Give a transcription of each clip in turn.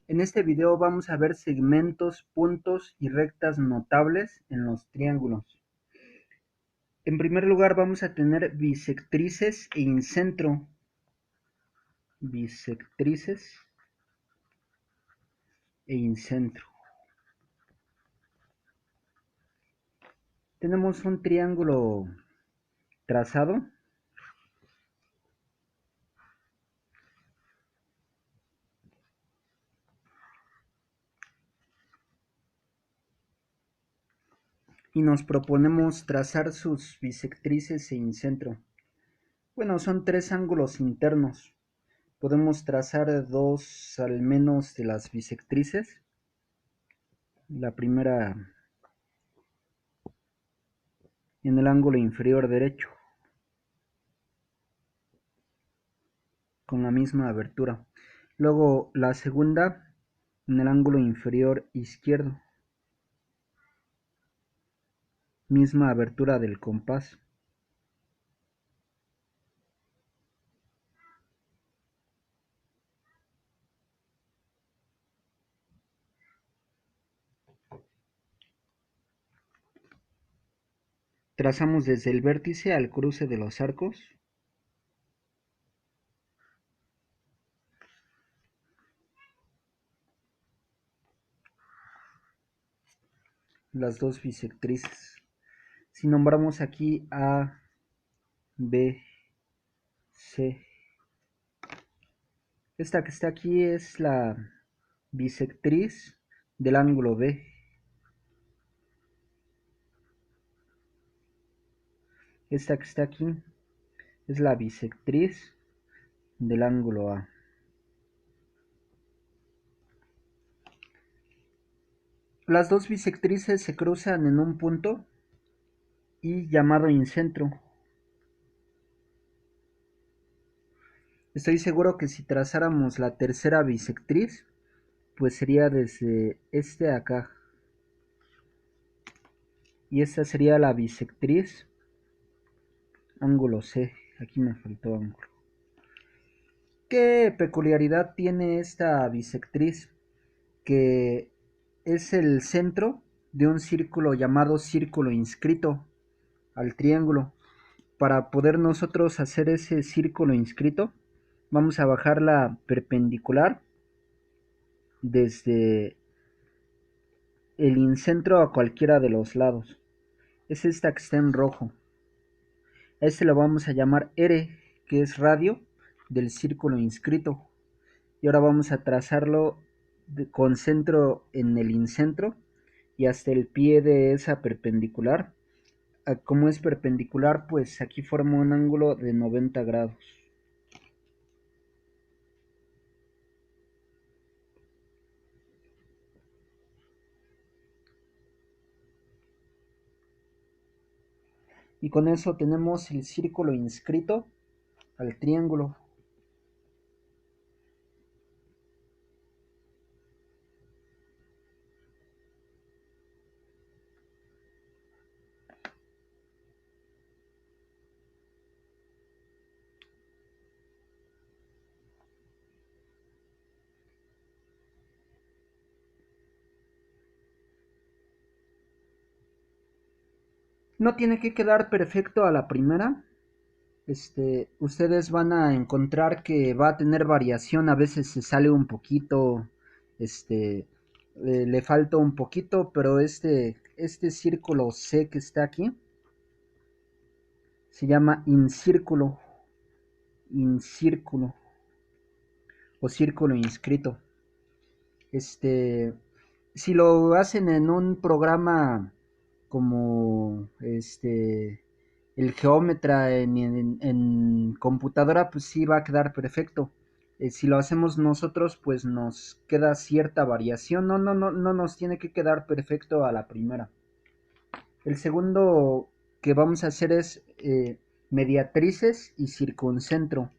En este video vamos a ver segmentos, puntos y rectas notables en los triángulos. En primer lugar vamos a tener bisectrices e incentro. Bisectrices e incentro. Tenemos un triángulo trazado. Y nos proponemos trazar sus bisectrices e incentro. Bueno, son tres ángulos internos. Podemos trazar dos al menos de las bisectrices. La primera en el ángulo inferior derecho, con la misma abertura. Luego la segunda en el ángulo inferior izquierdo, misma abertura del compás. Trazamos desde el vértice al cruce de los arcos. Las dos bisectrices. Si nombramos aquí A, B, C. Esta que está aquí es la bisectriz del ángulo B. Esta que está aquí es la bisectriz del ángulo A. Las dos bisectrices se cruzan en un punto y llamado incentro. Estoy seguro que si trazáramos la tercera bisectriz, pues sería desde este acá. Y esta sería la bisectriz ángulo C. Aquí me faltó ángulo. ¿Qué peculiaridad tiene esta bisectriz? Que es el centro de un círculo llamado círculo inscrito al triángulo. Para poder nosotros hacer ese círculo inscrito, vamos a bajar la perpendicular desde el incentro a cualquiera de los lados. Es esta que está en rojo. A este lo vamos a llamar R, que es radio del círculo inscrito. Y ahora vamos a trazarlo con centro en el incentro y hasta el pie de esa perpendicular. Como es perpendicular, pues aquí forma un ángulo de 90 grados. Y con eso tenemos el círculo inscrito al triángulo. No tiene que quedar perfecto a la primera. Ustedes van a encontrar que va a tener variación, a veces se sale un poquito, le falta un poquito, pero este círculo C que está aquí se llama incírculo, incírculo o círculo inscrito. Si lo hacen en un programa como el Geometra en computadora, pues sí va a quedar perfecto. Si lo hacemos nosotros, pues nos queda cierta variación. No nos tiene que quedar perfecto a la primera. El segundo que vamos a hacer es mediatrices y circuncentro.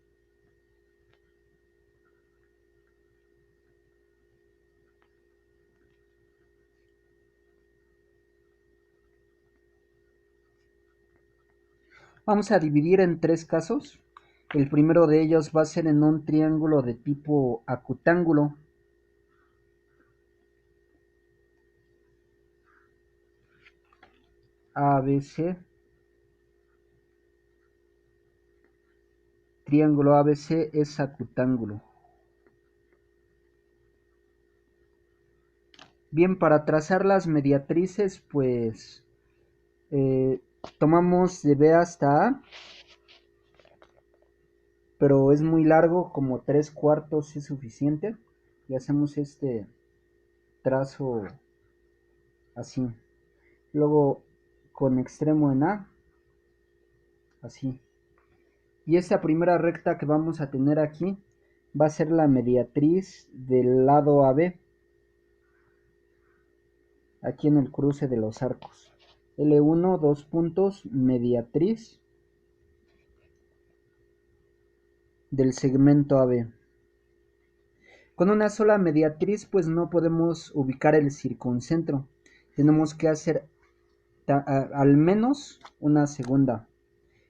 Vamos a dividir en tres casos. El primero de ellos va a ser en un triángulo de tipo acutángulo. ABC, triángulo ABC es acutángulo. Bien, para trazar las mediatrices, pues tomamos de B hasta A, pero es muy largo, como 3/4 es suficiente, y hacemos este trazo así. Luego con extremo en A, así. Y esta primera recta que vamos a tener aquí va a ser la mediatriz del lado AB, aquí en el cruce de los arcos. L1, dos puntos, mediatriz del segmento AB. Con una sola mediatriz pues no podemos ubicar el circuncentro. Tenemos que hacer al menos una segunda.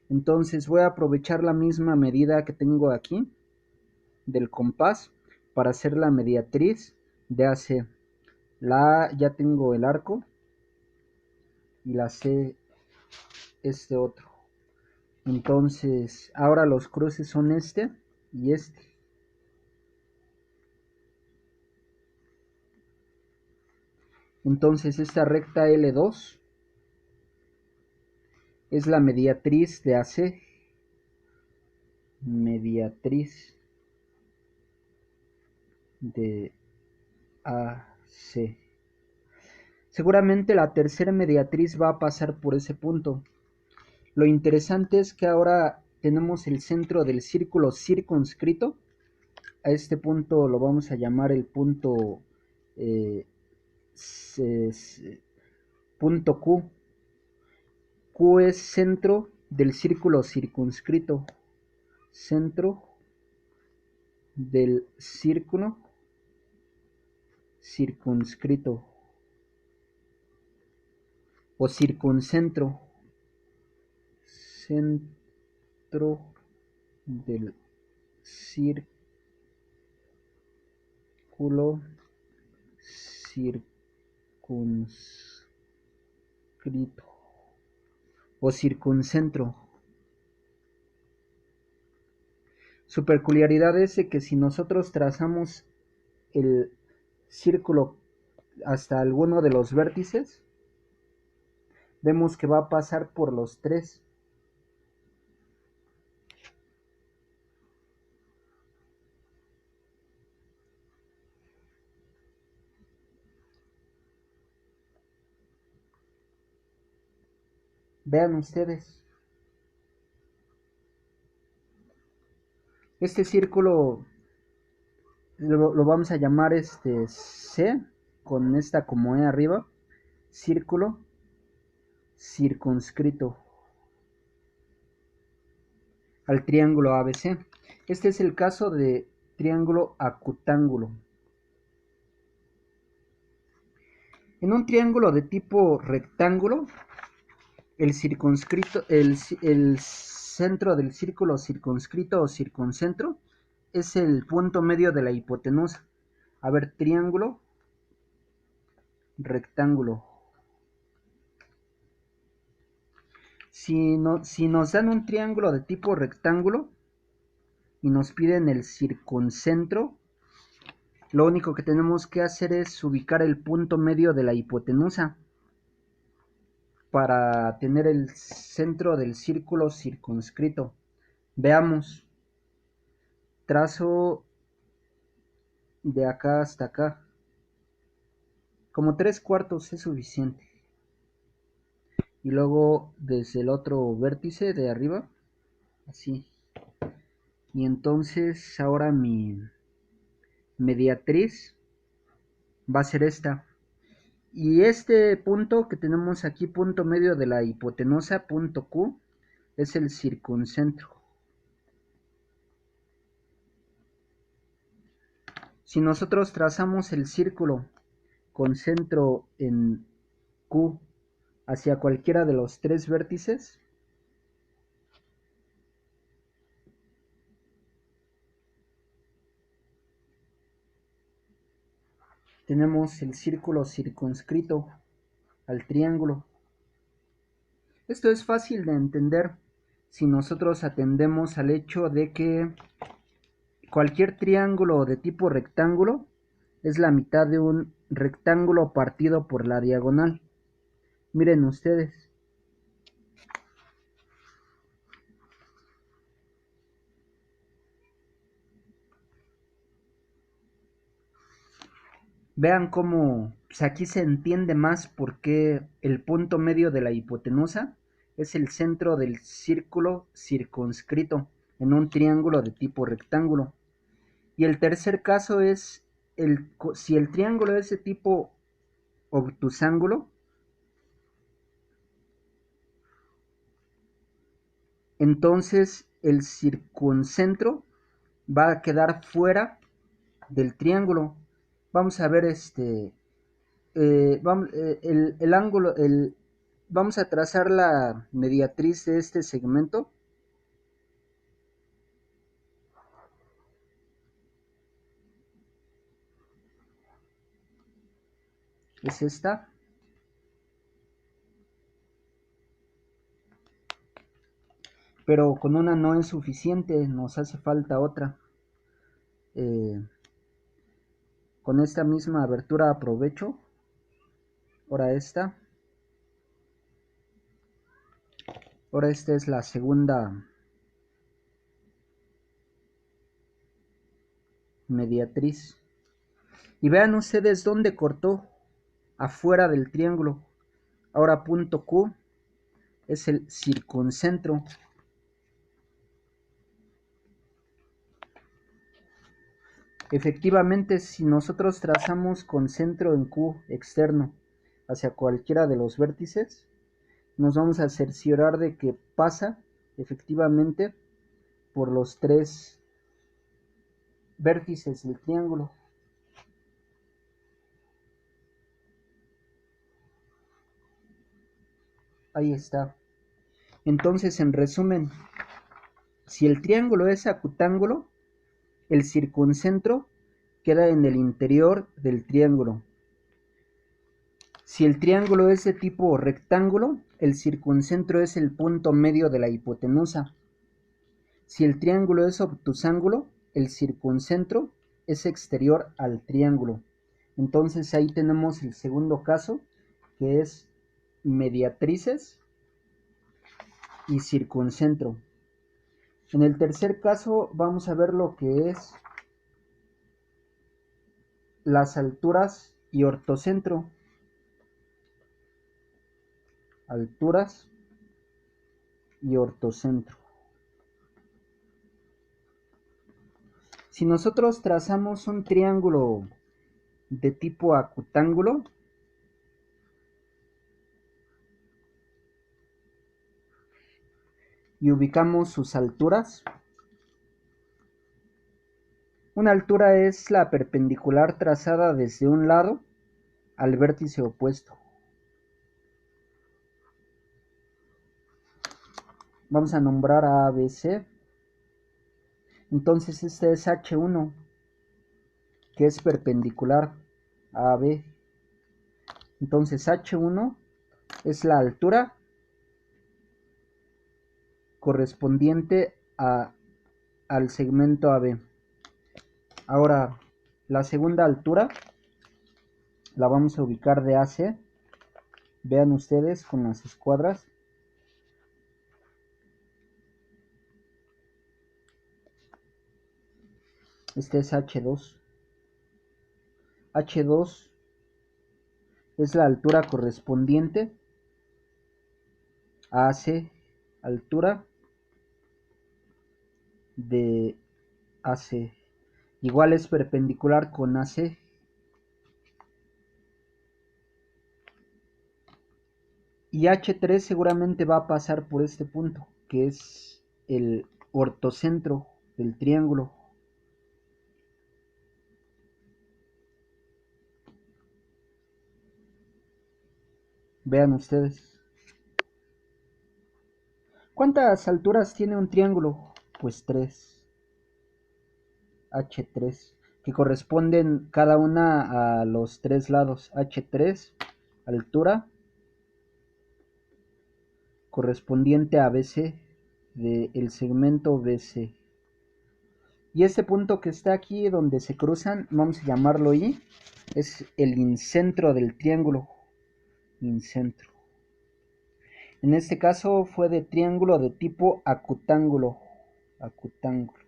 Entonces voy a aprovechar la misma medida que tengo aquí del compás para hacer la mediatriz de AC. La A ya tengo el arco y la C este otro. Entonces ahora los cruces son este y este. Entonces esta recta L2 es la mediatriz de AC. Mediatriz de AC. Seguramente la tercera mediatriz va a pasar por ese punto. Lo interesante es que ahora tenemos el centro del círculo circunscrito. A este punto lo vamos a llamar el punto, punto Q. Q es centro del círculo circunscrito. Centro del círculo circunscrito o circuncentro. Centro del círculo circunscrito o circuncentro. Su peculiaridad es de que si nosotros trazamos el círculo hasta alguno de los vértices, vemos que va a pasar por los tres. Vean ustedes. Este círculo lo vamos a llamar C, con esta como E arriba. Círculo circunscrito al triángulo ABC. Este es el caso de triángulo acutángulo. En un triángulo de tipo rectángulo, el centro del círculo circunscrito o circuncentro es el punto medio de la hipotenusa. A ver, triángulo, rectángulo. Si nos dan un triángulo de tipo rectángulo y nos piden el circuncentro, lo único que tenemos que hacer es ubicar el punto medio de la hipotenusa para tener el centro del círculo circunscrito. Veamos. Trazo de acá hasta acá. Como 3/4 es suficiente. Y luego desde el otro vértice de arriba, así. Y entonces ahora mi mediatriz va a ser esta. Y este punto que tenemos aquí, punto medio de la hipotenusa, punto Q, es el circuncentro. Si nosotros trazamos el círculo con centro en Q hacia cualquiera de los tres vértices, tenemos el círculo circunscrito al triángulo. Esto es fácil de entender si nosotros atendemos al hecho de que cualquier triángulo de tipo rectángulo es la mitad de un rectángulo partido por la diagonal. Miren ustedes. Vean cómo pues aquí se entiende más por qué el punto medio de la hipotenusa es el centro del círculo circunscrito en un triángulo de tipo rectángulo. Y el tercer caso es si el triángulo es de tipo obtusángulo, entonces el circuncentro va a quedar fuera del triángulo. Vamos a ver el ángulo, vamos a trazar la mediatriz de este segmento. Es esta. Pero con una no es suficiente, nos hace falta otra. Con esta misma abertura aprovecho. Ahora esta. Ahora esta es la segunda mediatriz. Y vean ustedes dónde cortó. Afuera del triángulo. Ahora punto Q es el circuncentro. Efectivamente, si nosotros trazamos con centro en Q externo hacia cualquiera de los vértices, nos vamos a cerciorar de que pasa efectivamente por los tres vértices del triángulo. Ahí está. Entonces, en resumen, si el triángulo es acutángulo, el circuncentro queda en el interior del triángulo. Si el triángulo es de tipo rectángulo, el circuncentro es el punto medio de la hipotenusa. Si el triángulo es obtusángulo, el circuncentro es exterior al triángulo. Entonces ahí tenemos el segundo caso, que es mediatrices y circuncentro. En el tercer caso vamos a ver lo que es las alturas y ortocentro. Alturas y ortocentro. Si nosotros trazamos un triángulo de tipo acutángulo, y ubicamos sus alturas, una altura es la perpendicular trazada desde un lado al vértice opuesto. Vamos a nombrar a ABC. Entonces este es H1, que es perpendicular a AB. Entonces H1 es la altura correspondiente al segmento AB. Ahora, la segunda altura la vamos a ubicar de AC. Vean ustedes con las escuadras. Este es H2. H2 es la altura correspondiente a AC, altura de AC. Igual es perpendicular con AC. Y H3 seguramente va a pasar por este punto, que es el ortocentro del triángulo. Vean ustedes. ¿Cuántas alturas tiene un triángulo? Pues 3. H3, que corresponden cada una a los tres lados. H3, altura, correspondiente a BC del segmento BC. Y este punto que está aquí donde se cruzan, vamos a llamarlo I, es el incentro del triángulo. Incentro. En este caso fue de triángulo de tipo acutángulo. Acutángulo.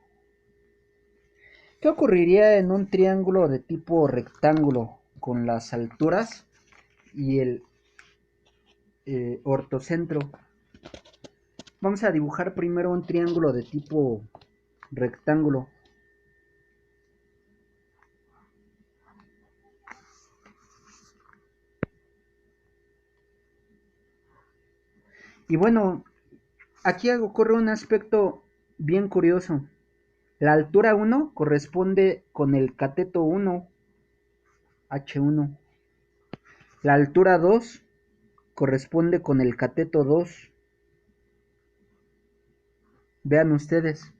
¿Qué ocurriría en un triángulo de tipo rectángulo con las alturas y el ortocentro? Vamos a dibujar primero un triángulo de tipo rectángulo. Y bueno, aquí ocurre un aspecto bien curioso. La altura 1 corresponde con el cateto 1, H1. La altura 2 corresponde con el cateto 2. Vean ustedes.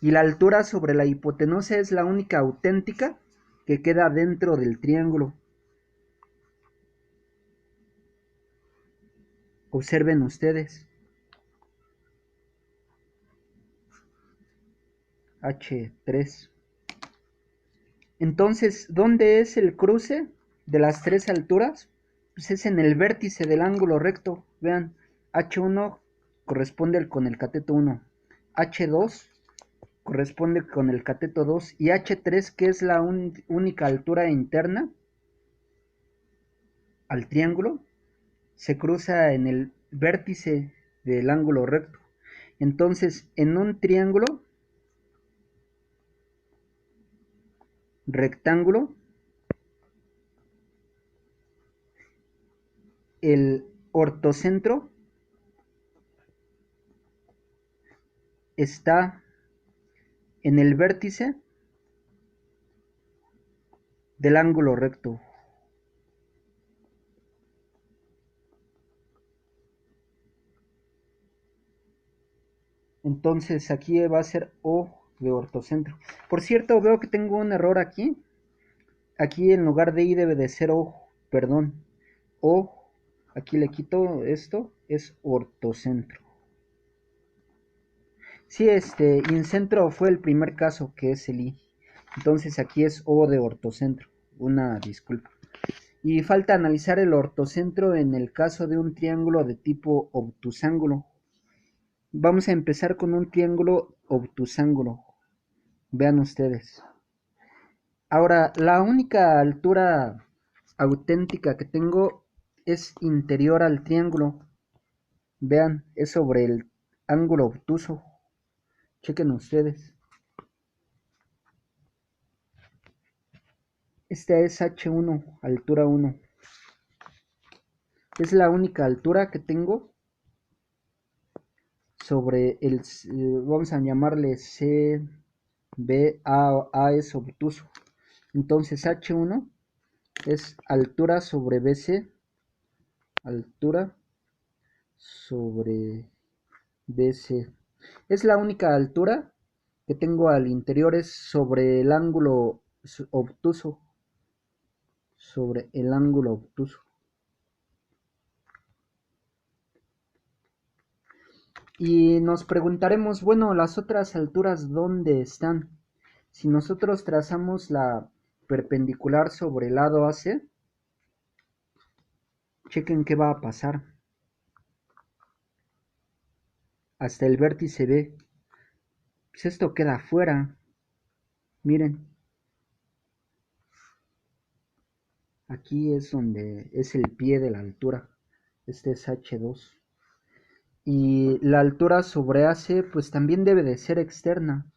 Y la altura sobre la hipotenusa es la única auténtica que queda dentro del triángulo. Observen ustedes. H3. Entonces, ¿dónde es el cruce de las tres alturas? Pues es en el vértice del ángulo recto. Vean, H1 corresponde con el cateto 1. H2 corresponde con el cateto 2. Y H3, que es la única altura interna al triángulo, se cruza en el vértice del ángulo recto. Entonces, en un triángulo rectángulo, el ortocentro está en el vértice del ángulo recto. Entonces aquí va a ser O de ortocentro. Por cierto, veo que tengo un error aquí. Aquí en lugar de I debe de ser O, perdón. O, aquí le quito esto, es ortocentro. Sí, incentro fue el primer caso, que es el I. Entonces aquí es O de ortocentro. Una disculpa. Y falta analizar el ortocentro en el caso de un triángulo de tipo obtusángulo. Vamos a empezar con un triángulo obtusángulo. Vean ustedes. Ahora, la única altura auténtica que tengo es interior al triángulo. Vean, es sobre el ángulo obtuso. Chequen ustedes. Esta es H1, altura 1. Es la única altura que tengo sobre el, vamos a llamarle C, B, A es obtuso. Entonces H1 es altura sobre BC, altura sobre BC. Es la única altura que tengo al interior, es sobre el ángulo obtuso, sobre el ángulo obtuso. Y nos preguntaremos, bueno, las otras alturas, ¿dónde están? Si nosotros trazamos la perpendicular sobre el lado AC, chequen qué va a pasar. Hasta el vértice B. Pues esto queda afuera. Miren. Aquí es donde es el pie de la altura. Este es H2. Y la altura sobre AC pues también debe de ser externa.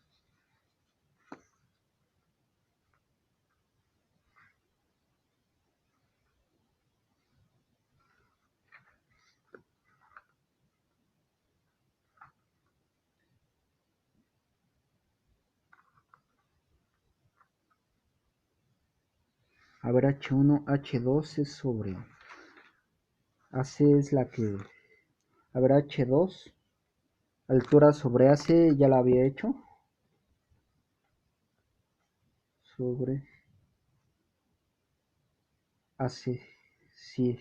A ver, H1, H2 es sobre... AC es la que... A ver, H2. Altura sobre AC ya la había hecho. Sobre AC. Sí.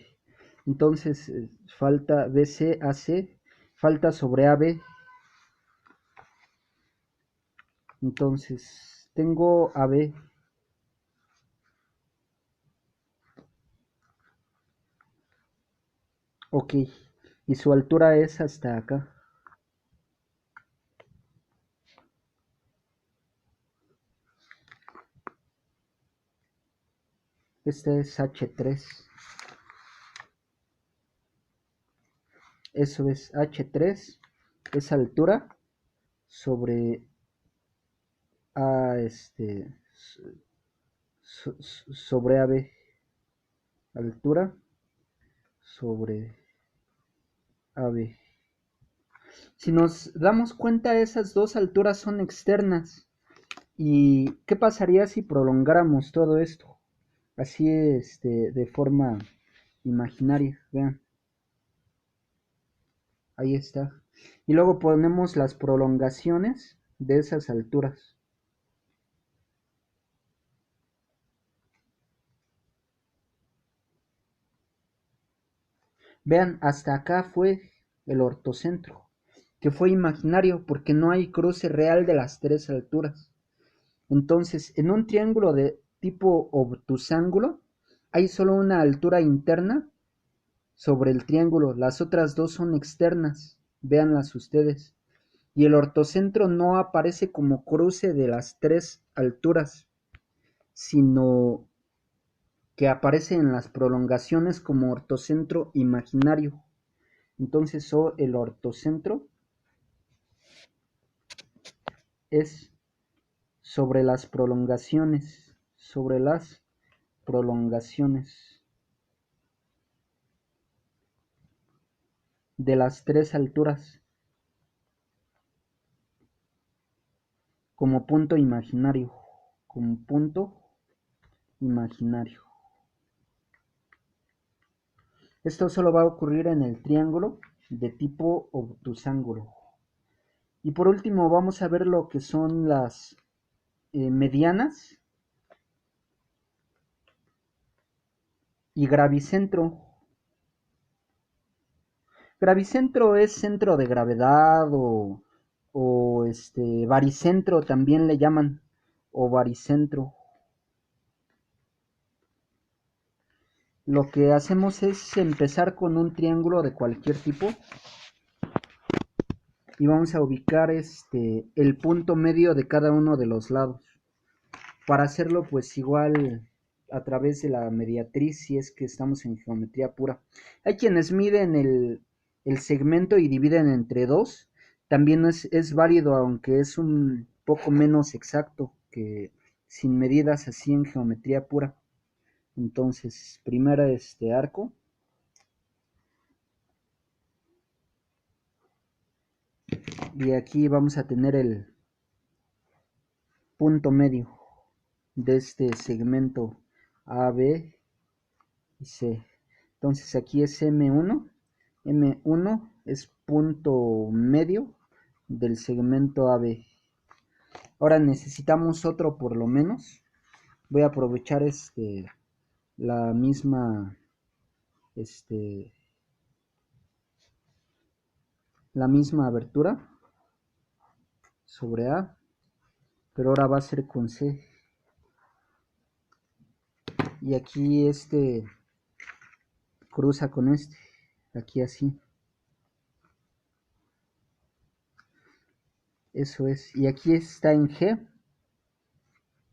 Entonces falta BC, AC. falta sobre AB. Entonces tengo AB. Ok, y su altura es hasta acá. Este es H3. Eso es H3. Esa altura sobre A, sobre AB. Altura sobre AB. Si nos damos cuenta, esas dos alturas son externas. ¿Y qué pasaría si prolongáramos todo esto? Así, de forma imaginaria. Vean, ahí está. Y luego ponemos las prolongaciones de esas alturas. Vean, hasta acá fue el ortocentro, que fue imaginario porque no hay cruce real de las tres alturas. Entonces, en un triángulo de tipo obtusángulo, hay solo una altura interna sobre el triángulo, las otras dos son externas, véanlas ustedes. Y el ortocentro no aparece como cruce de las tres alturas, sino que aparece en las prolongaciones como ortocentro imaginario. Entonces, el ortocentro es sobre las prolongaciones de las tres alturas como punto imaginario, como punto imaginario. Esto solo va a ocurrir en el triángulo de tipo obtusángulo. Y por último vamos a ver lo que son las medianas y gravicentro. Gravicentro es centro de gravedad o baricentro también le llaman, o baricentro. Lo que hacemos es empezar con un triángulo de cualquier tipo y vamos a ubicar el punto medio de cada uno de los lados. Para hacerlo pues igual a través de la mediatriz si es que estamos en geometría pura. Hay quienes miden el segmento y dividen entre dos. También es válido, aunque es un poco menos exacto que sin medidas así en geometría pura. Entonces, primero este arco. Y aquí vamos a tener el punto medio de este segmento A, B y C. Entonces aquí es M1. M1 es punto medio del segmento AB. Ahora necesitamos otro por lo menos. Voy a aprovechar la misma este la misma abertura sobre A, pero ahora va a ser con C. Y aquí cruza con aquí así. Eso es. Y aquí está en G.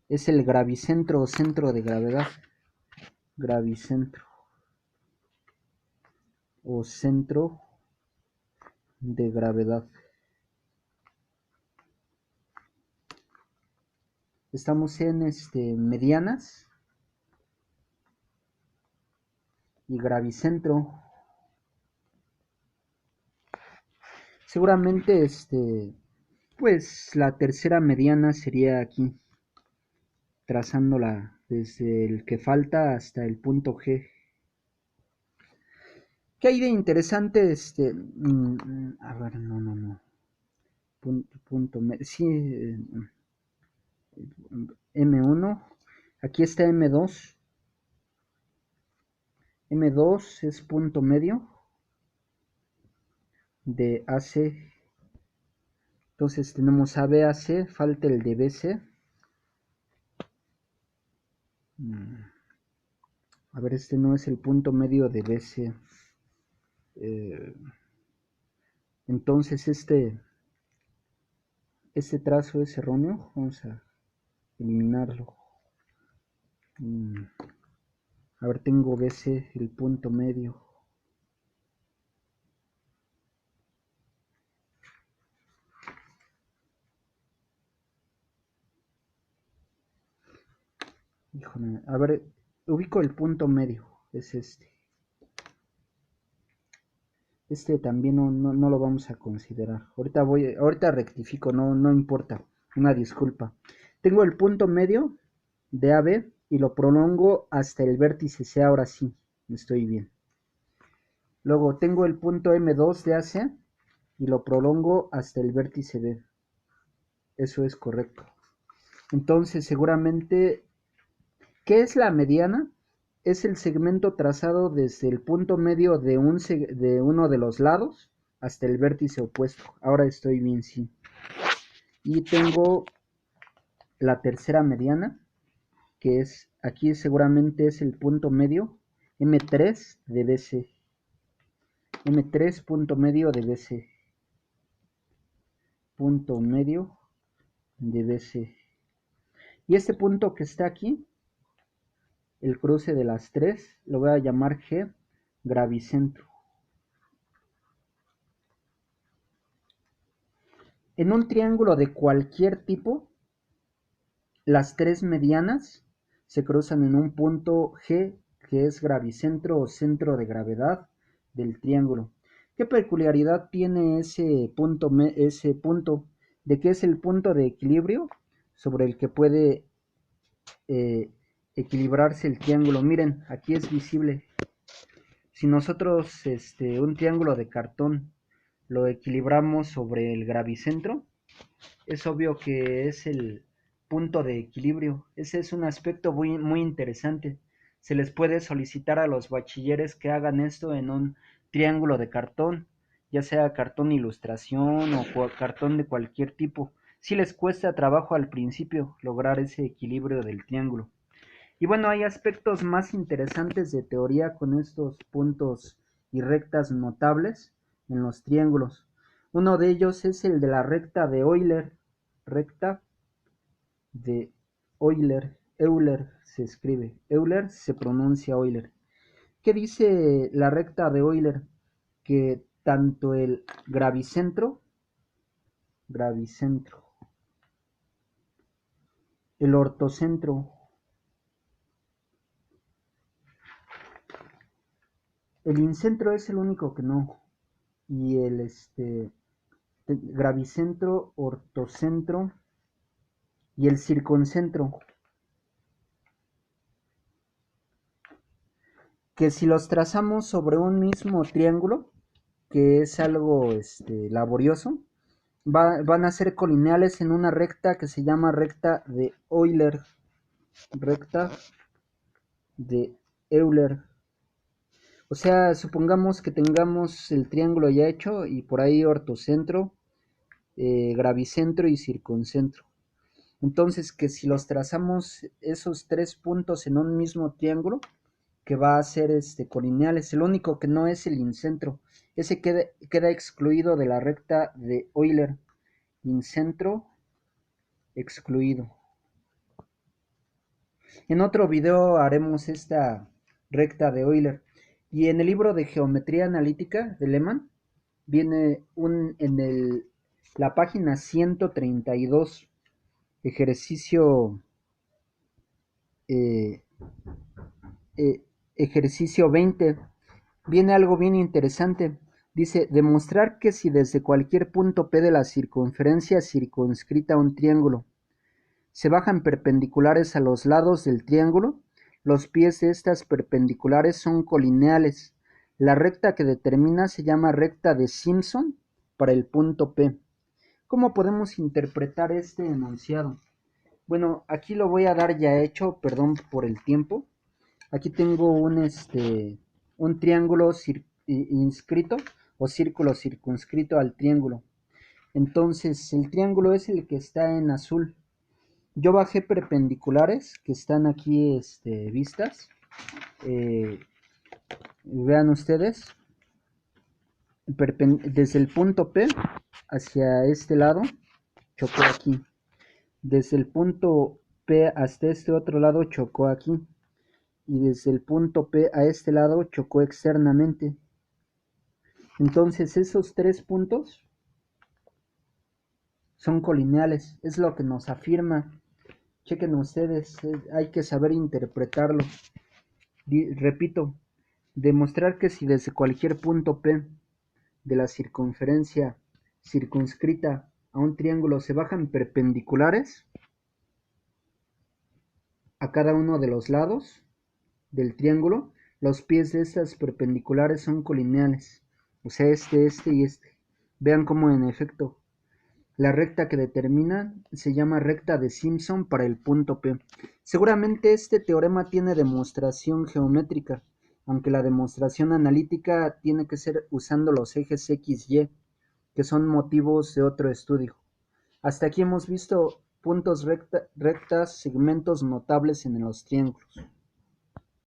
Es el gravicentro o centro de gravedad. Gravicentro o centro de gravedad. Estamos en medianas y gravicentro. Seguramente pues la tercera mediana sería aquí, trazándola desde el que falta hasta el punto G. ¿Qué hay de interesante? A ver, no. Punto sí, M1. Aquí está M2. M2 es punto medio. de AC. Entonces tenemos ABAC, falta el de BC. A ver, este no es el punto medio de BC. Entonces este trazo es erróneo. Vamos a eliminarlo. A ver, tengo BC, el punto medio. Híjole, a ver, ubico el punto medio, es este. Este también no lo vamos a considerar. Ahorita rectifico, no importa. Una disculpa. Tengo el punto medio de AB y lo prolongo hasta el vértice C. Ahora sí, estoy bien. Luego tengo el punto M2 de AC y lo prolongo hasta el vértice B. Eso es correcto. Entonces, seguramente, ¿qué es la mediana? Es el segmento trazado desde el punto medio de uno de los lados hasta el vértice opuesto. Ahora estoy bien, sí. Y tengo la tercera mediana, que es, aquí seguramente es el punto medio, M3 de BC. M3 punto medio de BC. Punto medio de BC. Y este punto que está aquí, el cruce de las tres, lo voy a llamar G, gravicentro. En un triángulo de cualquier tipo, las tres medianas se cruzan en un punto G, que es gravicentro o centro de gravedad del triángulo. ¿Qué peculiaridad tiene ese punto de que es el punto de equilibrio sobre el que puede equilibrarse el triángulo? Miren, aquí es visible. Si nosotros un triángulo de cartón lo equilibramos sobre el gravicentro, es obvio que es el punto de equilibrio. Ese es un aspecto muy interesante. Se les puede solicitar a los bachilleres que hagan esto en un triángulo de cartón, ya sea cartón ilustración o cartón de cualquier tipo. Sí les cuesta trabajo al principio lograr ese equilibrio del triángulo. Y bueno, hay aspectos más interesantes de teoría con estos puntos y rectas notables en los triángulos. Uno de ellos es el de la recta de Euler. Recta de Euler se escribe. Euler se pronuncia Euler. ¿Qué dice la recta de Euler? Que tanto el gravicentro, el ortocentro, el incentro es el único que no, y el gravicentro, ortocentro y el circuncentro, que si los trazamos sobre un mismo triángulo, que es algo laborioso, van a ser colineales en una recta que se llama recta de Euler. Recta de Euler. O sea, supongamos que tengamos el triángulo ya hecho y por ahí ortocentro, gravicentro y circuncentro. Entonces, que si los trazamos esos tres puntos en un mismo triángulo, que va a ser colineales, el único que no es el incentro. Ese queda excluido de la recta de Euler. Incentro excluido. En otro video haremos esta recta de Euler. Y en el libro de Geometría Analítica de Lehmann viene la página 132, ejercicio eh, ejercicio 20. Viene algo bien interesante. Dice, demostrar que si desde cualquier punto P de la circunferencia circunscrita a un triángulo se bajan perpendiculares a los lados del triángulo, los pies de estas perpendiculares son colineales. La recta que determina se llama recta de Simpson para el punto P. ¿Cómo podemos interpretar este enunciado? Bueno, aquí lo voy a dar ya hecho, perdón por el tiempo. Aquí tengo un triángulo inscrito o círculo circunscrito al triángulo. Entonces el triángulo es el que está en azul. Yo bajé perpendiculares que están aquí vistas. Vean ustedes, desde el punto P hacia este lado chocó aquí. Desde el punto P hasta este otro lado chocó aquí. Y desde el punto P a este lado chocó externamente. Entonces esos tres puntos son colineales, es lo que nos afirma. Chequen ustedes, hay que saber interpretarlo. Repito, demostrar que si desde cualquier punto P de la circunferencia circunscrita a un triángulo se bajan perpendiculares a cada uno de los lados del triángulo, los pies de estas perpendiculares son colineales, o sea, este y este. Vean cómo en efecto la recta que determina se llama recta de Simpson para el punto P. Seguramente este teorema tiene demostración geométrica, aunque la demostración analítica tiene que ser usando los ejes X, Y, que son motivos de otro estudio. Hasta aquí hemos visto puntos rectas, segmentos notables en los triángulos.